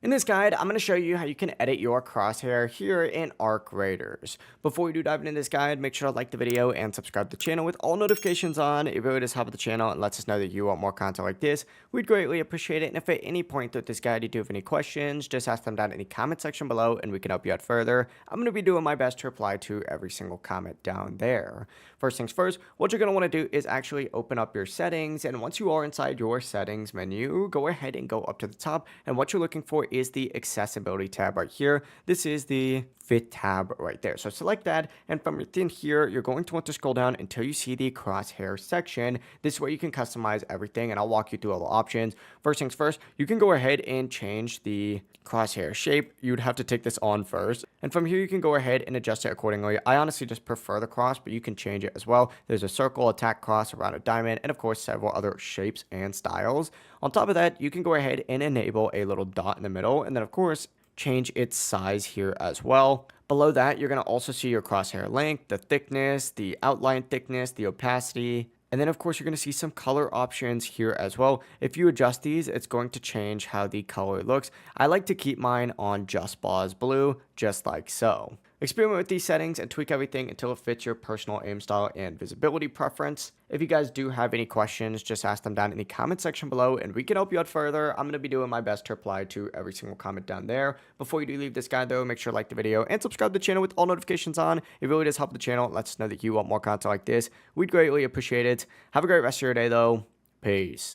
In this guide, I'm going to show you how you can edit your crosshair here in Arc Raiders. Before we do dive into this guide, make sure to like the video and subscribe to the channel with all notifications on. It really does help the channel and lets us know that you want more content like this. We'd greatly appreciate it. And if at any point throughout this guide you do have any questions, just ask them down in the comment section below and we can help you out further. I'm going to be doing my best to reply to every single comment down there. First things first, what you're going to want to do is actually open up your settings. And once you are inside your settings menu, go ahead and go up to the top. And what you're looking for is the accessibility tab right here. This is the fit tab right there. So select that, and from within here, you're going to want to scroll down until you see the crosshair section. This way you can customize everything, and I'll walk you through all the options. First things first, you can go ahead and change the crosshair shape. You'd have to take this on first, and from here you can go ahead and adjust it accordingly. I honestly just prefer the cross, but you can change it as well. There's a circle, attack cross, around a diamond, and of course several other shapes and styles. On top of that, you can go ahead and enable a little dot in the middle, and then of course change its size here as well. Below that, you're going to also see your crosshair length, the thickness, the outline thickness, the opacity, and then of course you're going to see some color options here as well. If you adjust these, it's going to change how the color looks. I like to keep mine on just Boz Blue, just like so. Experiment with these settings and tweak everything until it fits your personal aim style and visibility preference. If you guys do have any questions, just ask them down in the comment section below and we can help you out further. I'm going to be doing my best to reply to every single comment down there. Before you do leave this guide though, make sure to like the video and subscribe to the channel with all notifications on. It really does help the channel. It lets us know that you want more content like this. We'd greatly appreciate it. Have a great rest of your day though. Peace.